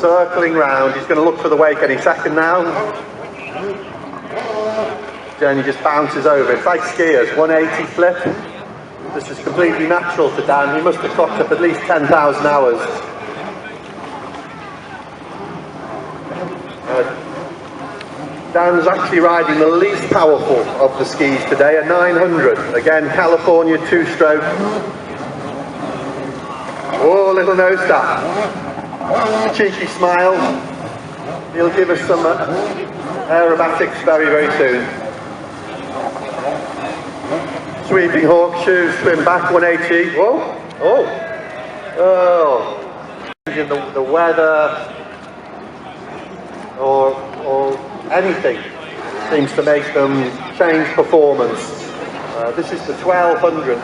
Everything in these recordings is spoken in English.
circling round. He's going to look for the wake any second now. Then he just bounces over. It's like skiers, 180 flip. This is completely natural to Dan. He must have clocked up at least 10,000 hours. Dan's actually riding the least powerful of the skis today, a 900. Again, California 2-stroke. Oh, little nose tap. Cheeky smile. He'll give us some aerobatics very, very soon. Sweeping horseshoe, swim back 180. Whoa, oh. The weather or anything seems to make them change performance. This is the 1200.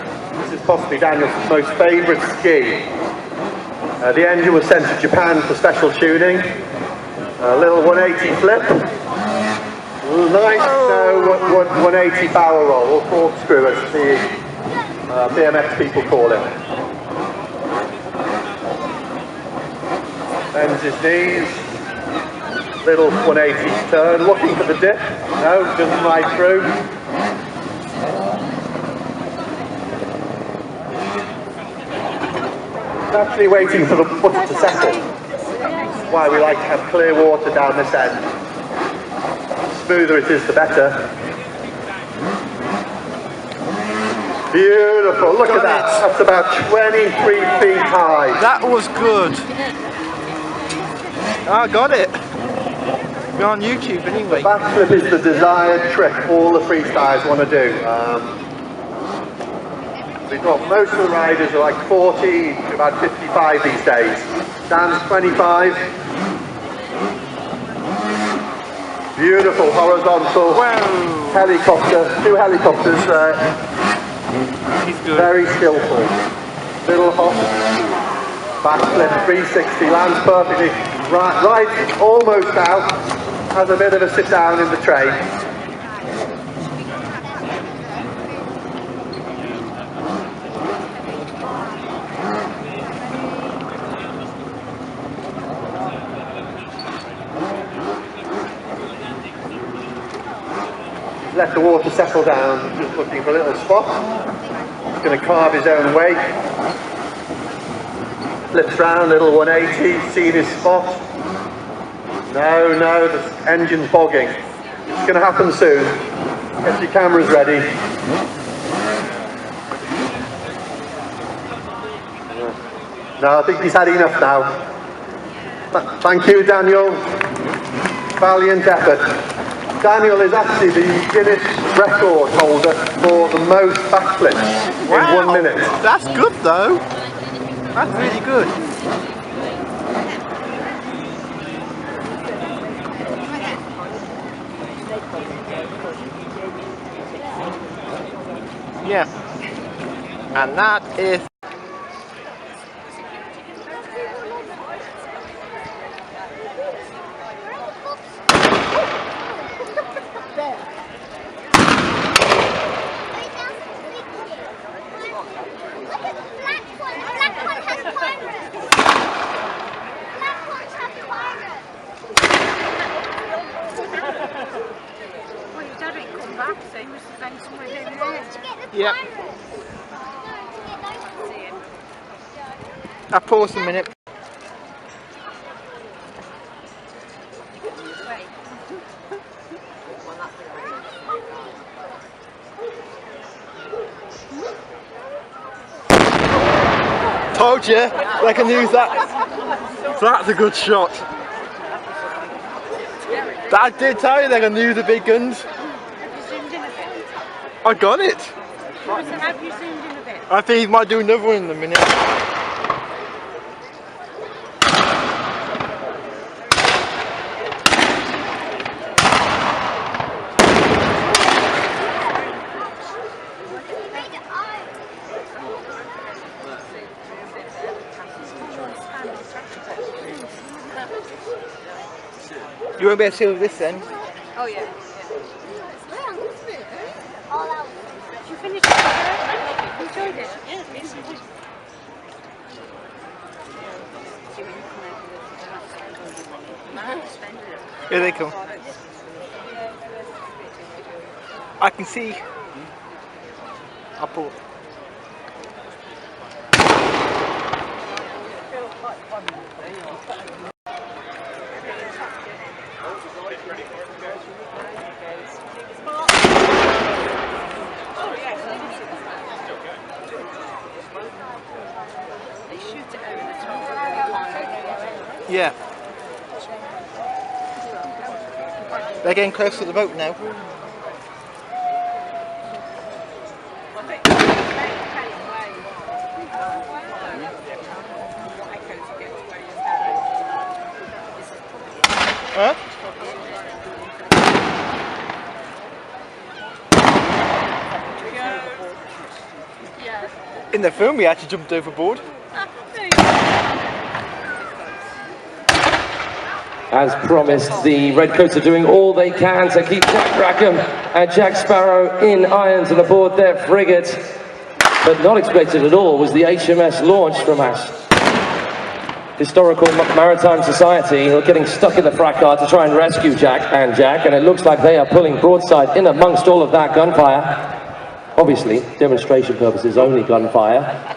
This is possibly Daniel's most favourite ski. The engine was sent to Japan for special tuning. A little 180 flip. Nice 180 barrel roll, or corkscrew as the BMX people call it. Bends his knees. Little 180 turn, looking for the dip. No, doesn't ride through. He's actually waiting for the water to settle. This is why we like to have clear water down this end. The smoother it is, the better. Beautiful, look at that. That's about 23 feet high. That was good. I got it. We're on YouTube anyway. The backflip is the desired trick all the freestylers want to do. We've got most of the riders are like 40 to about 55 these days. Dan's 25. Beautiful horizontal. Whoa. Helicopter, 2 helicopters. He's good. Very skillful. Little hop. Backflip 360, lands perfectly. Rides almost out. Has a bit of a sit down in the tray. Let the water settle down, just looking for a little spot. He's going to carve his own way. Flips round, little 180, seen his spot. No, the engine's bogging. It's going to happen soon. Get your cameras ready. No, I think he's had enough now. Thank you, Daniel. Valiant effort. Daniel is actually the Guinness record holder for the most backflips in 1 minute. That's good though. That's really good. Yeah. And that is yep. I'll pause a minute. Told you, they can use that. So that's a good shot. I did tell you they're going to use the big guns. I got it. Have you zoomed in a bit? I think he might do another one in a minute. You won't be able to see all this then? Oh yeah. Did you finish it? You enjoyed it? Yeah. Here they come. I can see. I'll pull. Yeah. They're getting close to the boat now. Huh? In the film we actually jumped overboard. As promised, the Redcoats are doing all they can to keep Jack Rackham and Jack Sparrow in irons and aboard their frigate. But not expected at all was the HMS launch from our historical maritime society, who are getting stuck in the fracas to try and rescue Jack, and it looks like they are pulling broadside in amongst all of that gunfire. Obviously, demonstration purposes only gunfire.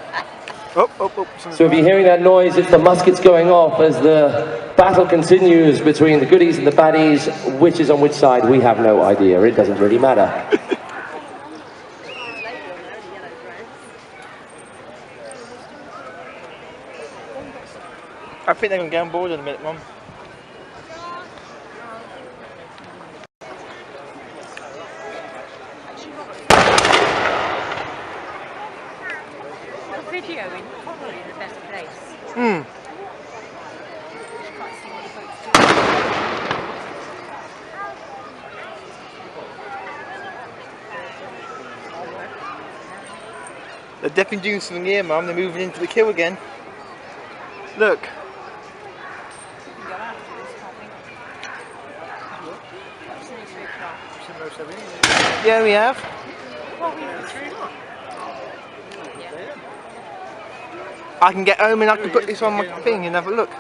So if you're hearing that noise, it's the muskets going off as the battle continues between the goodies and the baddies. Which is on which side, we have no idea. It doesn't really matter. I think they're going to get on board in a minute, Mum. Videoing probably the best place. They're definitely doing something here, Mum. They're moving into the queue again. Look. Yeah, we have. I can get home and I can put this on my thing and have a look. They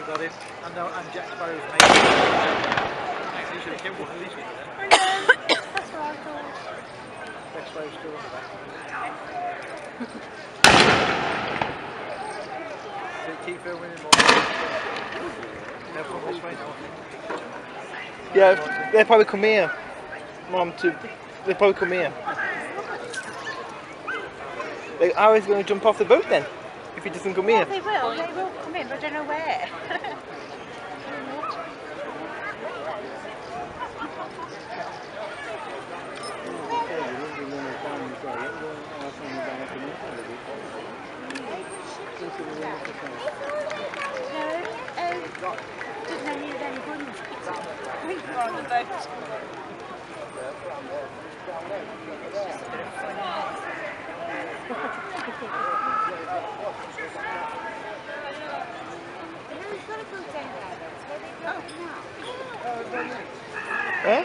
got him. And Jack Sparrow's mate. Actually, should have killed one of these ones then. That's what I thought. Jack Sparrow's still on the back. Keep filming him more. They'll come this way now. Yeah, they'll probably come here. Mum, they'll probably come here. How is he going to jump off the boat then? If he doesn't come here? They will come in, but I don't know where. Didn't know he had any guns. We were on the boat. Huh?